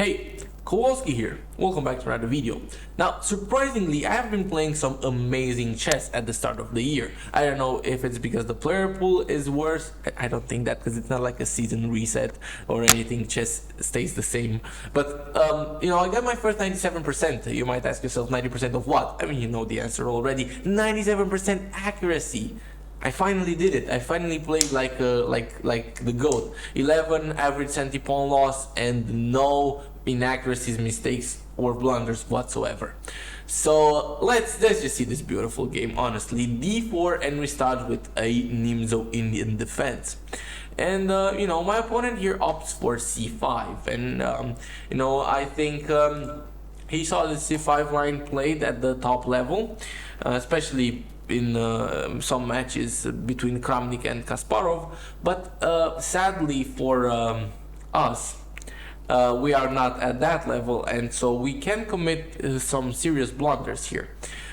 Hey, Kowalsky here. Welcome back to another video. Now, surprisingly, I have been playing some amazing chess at the start of the year. I don't know if it's because the player pool is worse. I don't think that, because it's not like a season reset or anything. Chess stays the same. But, I got my first 97%. You might ask yourself, 90% of what? I mean, you know the answer already. 97% accuracy. I finally did it. I finally played like the GOAT. 11 average centi-pawn loss and no inaccuracies, mistakes or blunders whatsoever. So let's just see this beautiful game. Honestly, d4, and we start with a Nimzo Indian defense. And my opponent here opts for c5, and I think he saw the c5 line played at the top level, especially in some matches between Kramnik and Kasparov, but sadly for us, we are not at that level, and so we can commit some serious blunders here.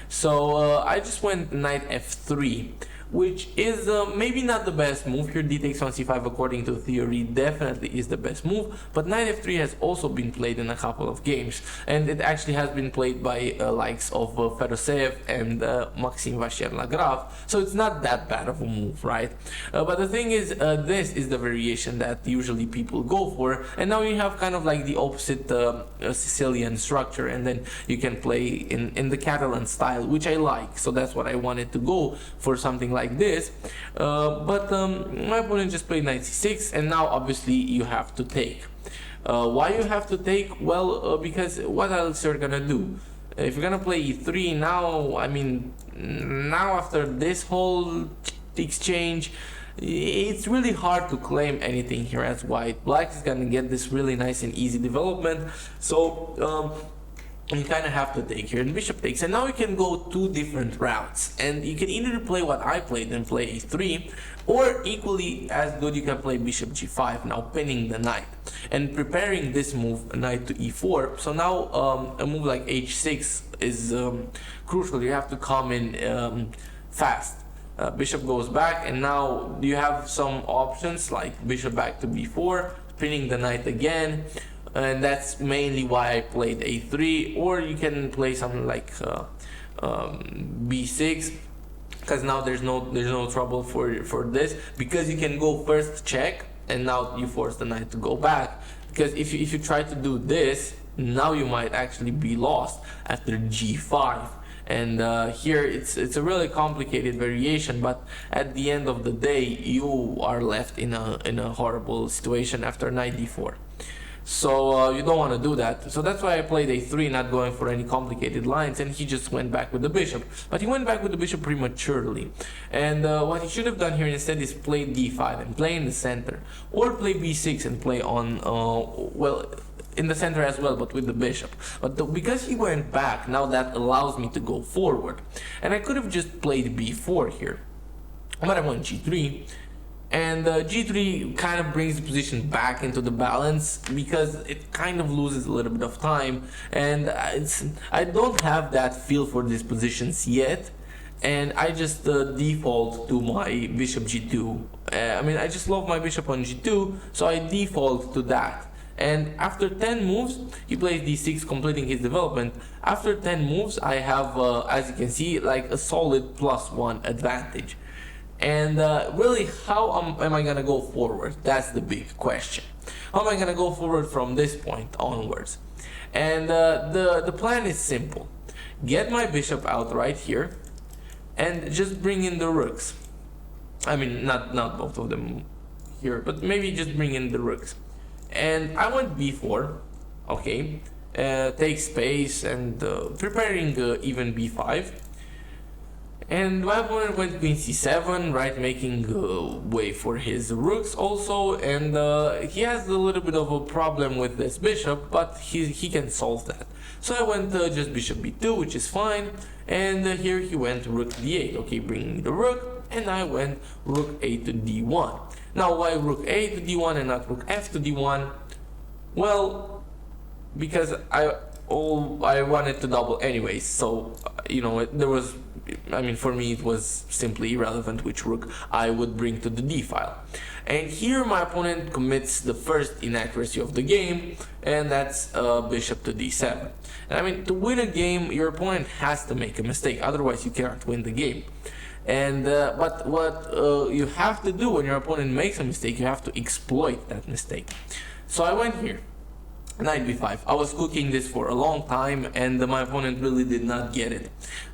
So I just went knight f3, which is maybe not the best move here. D takes on c5 according to theory definitely is the best move, but knight f3 has also been played in a couple of games, and it actually has been played by likes of Fedoseev and Maxime Vachier-Lagrave, so it's not that bad of a move, right? But the thing is, this is the variation that usually people go for, and now you have kind of like the opposite Sicilian structure, and then you can play in the Catalan style, which I like, so that's what I wanted to go for, something like this. But my opponent just played knight c6, and now obviously you have to take. Why you have to take? Well, because what else you're gonna do? If you're gonna play e3 now, I mean, now after this whole exchange, it's really hard to claim anything here as white. Black is gonna get this really nice and easy development, so you kind of have to take here, and bishop takes, and now you can go two different routes, and you can either play what I played and play a3, or equally as good you can play bishop g5, now pinning the knight and preparing this move, knight to e4. So now a move like h6 is crucial. You have to come in fast. Bishop goes back, and now you have some options like bishop back to b4, pinning the knight again, and that's mainly why I played a3. Or you can play something like b6, because now there's no trouble for this, because you can go first check, and now you force the knight to go back. Because if you try to do this, now you might actually be lost after g5. And here it's a really complicated variation, but at the end of the day you are left in a horrible situation after knight d4. So you don't want to do that. So that's why I played a3, not going for any complicated lines, and he just went back with the bishop. But he went back with the bishop prematurely. And what he should have done here instead is play d5 and play in the center, or play b6 and play on, in the center as well, but with the bishop. But because he went back, now that allows me to go forward. And I could have just played b4 here, but I went g3. And g3 kind of brings the position back into the balance, because it kind of loses a little bit of time, and I don't have that feel for these positions yet, and I just default to my bishop g2. I just love my bishop on g2, so I default to that. And after 10 moves, he plays d6, completing his development. After 10 moves, I have, as you can see, like a solid +1 advantage. And really, how am I gonna go forward? That's the big question. How am I gonna go forward from this point onwards? And the plan is simple. Get my bishop out right here, and just bring in the rooks. I mean, not both of them here, but maybe just bring in the rooks. And I went b4, okay, take space, and preparing even b5. And my opponent went queen c7, right, making way for his rooks also, and he has a little bit of a problem with this bishop, but he can solve that. So I went just bishop b2, which is fine, and here he went rook d8, okay, bringing the rook, and I went rook a to d1. Now why rook a to d1 and not rook f to d1? Well, because I wanted to double anyways, so there was I mean, for me, it was simply irrelevant which rook I would bring to the d file. And here my opponent commits the first inaccuracy of the game, and that's bishop to d7. And I mean, to win a game, your opponent has to make a mistake, otherwise you cannot win the game. And but what you have to do when your opponent makes a mistake, you have to exploit that mistake. So I went here, knight b5. I was cooking this for a long time, and my opponent really did not get it.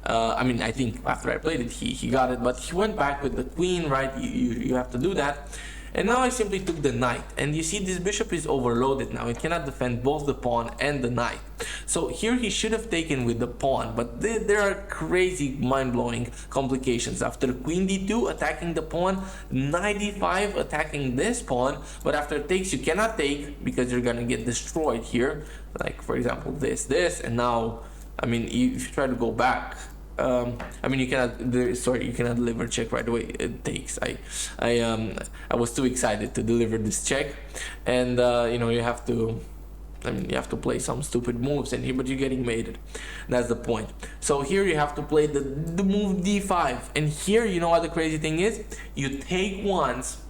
I mean, I think after I played it, he got it, but he went back with the queen, right? You have to do that. And now I simply took the knight, and you see this bishop is overloaded now. It cannot defend both the pawn and the knight. So here he should have taken with the pawn, but there are crazy, mind-blowing complications. After queen d2 attacking the pawn, knight d5 attacking this pawn, but after takes you cannot take because you're gonna get destroyed here. Like for example this, and now, I mean, if you try to go back, I mean, you cannot. You cannot deliver check right away. It takes. I was too excited to deliver this check, and you know, you have to. I mean, you have to play some stupid moves, and here, but you're getting mated. That's the point. So here you have to play the move d5, and here, you know what the crazy thing is? You take once,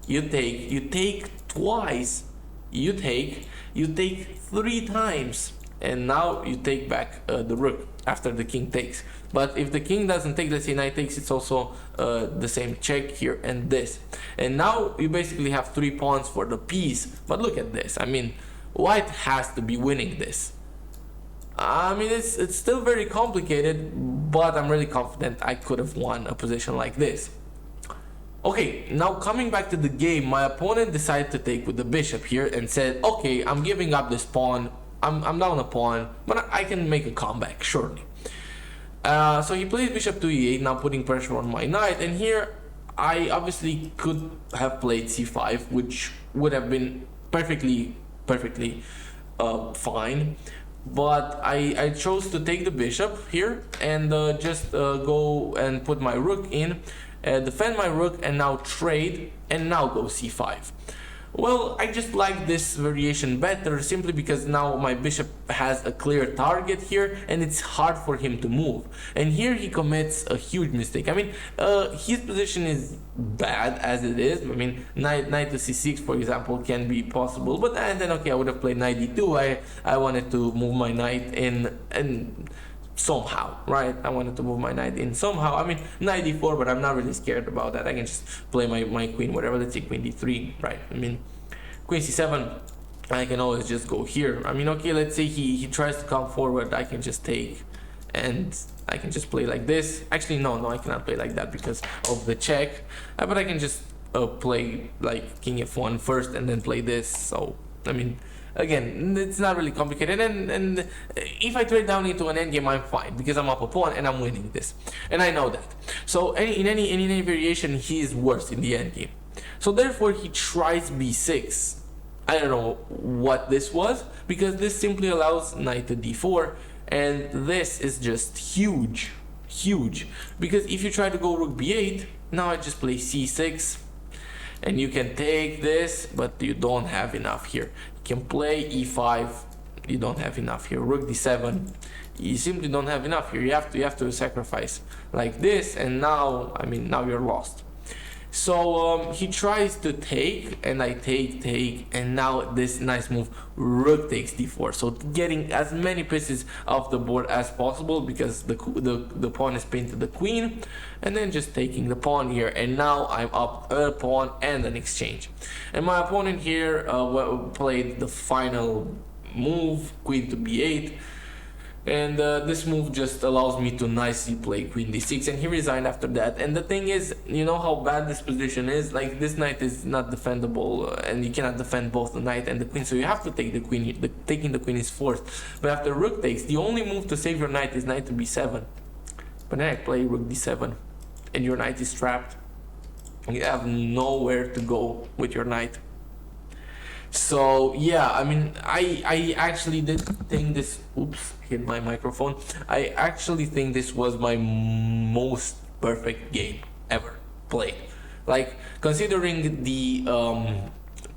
you take twice, you take 3 times, and now you take back the rook after the king takes. But if the king doesn't take, let's say knight takes, it's also the same check here and this. And now you basically have 3 pawns for the piece. But look at this. I mean, white has to be winning this. I mean, it's still very complicated, but I'm really confident I could have won a position like this. Okay, now coming back to the game, my opponent decided to take with the bishop here and said, okay, I'm giving up this pawn. I'm down a pawn, but I can make a comeback, surely. So he plays bishop to e8, now putting pressure on my knight, and here I obviously could have played c5, which would have been perfectly fine, but I chose to take the bishop here and just go and put my rook in, defend my rook, and now trade, and now go c5. Well, I just like this variation better simply because now my bishop has a clear target here and it's hard for him to move. And here he commits a huge mistake. I mean, his position is bad as it is. I mean, knight to c6, for example, can be possible. But and then, okay, I would have played knight d2. I wanted to move my knight in and somehow, right? I wanted to move my knight in somehow. I mean, knight d4, but I'm not really scared about that. I can just play my queen, whatever. Let's say queen d3, right? I mean, queen c7, I can always just go here. I mean, okay, let's say he tries to come forward. I can just take, and I can just play like this. Actually, no, I cannot play like that because of the check. But I can just play like king f1 first and then play this. So, I mean, again, it's not really complicated, and if I trade down into an endgame, I'm fine because I'm up a pawn and I'm winning this, and I know that. So in any variation, he is worse in the endgame. So therefore, he tries b6. I don't know what this was because this simply allows knight to d4, and this is just huge because if you try to go rook b8, now I just play c6. And you can take this, but you don't have enough here. You can play e5, you don't have enough here. Rook d7, you simply don't have enough here. You have to sacrifice like this, and now, I mean, now you're lost. So he tries to take, and I take, and now this nice move, rook takes d4. So getting as many pieces off the board as possible because the pawn is pinned to the queen, and then just taking the pawn here, and now I'm up a pawn and an exchange. And my opponent here played the final move, queen to b8. And this move just allows me to nicely play queen d6, and he resigned after that. And the thing is, you know how bad this position is? Like, this knight is not defendable, and you cannot defend both the knight and the queen, so you have to take the queen. Taking the queen is forced. But after rook takes, the only move to save your knight is knight to b7. But then I play rook d7, and your knight is trapped. You have nowhere to go with your knight. So yeah, I mean, I actually did think this, oops, hit my microphone. I actually think this was my most perfect game ever played. Like, considering the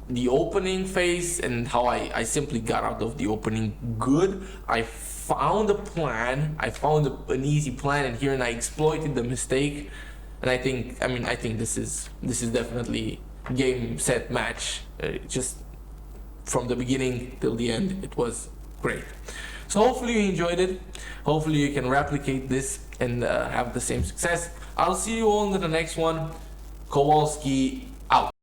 the opening phase and how I simply got out of the opening good. I found a plan, I found an easy plan in here, and I exploited the mistake. And I think this is definitely game, set, match. Just from the beginning till the end, it was great. So hopefully you enjoyed it. Hopefully you can replicate this and have the same success. I'll see you all in the next one. Kowalsky out.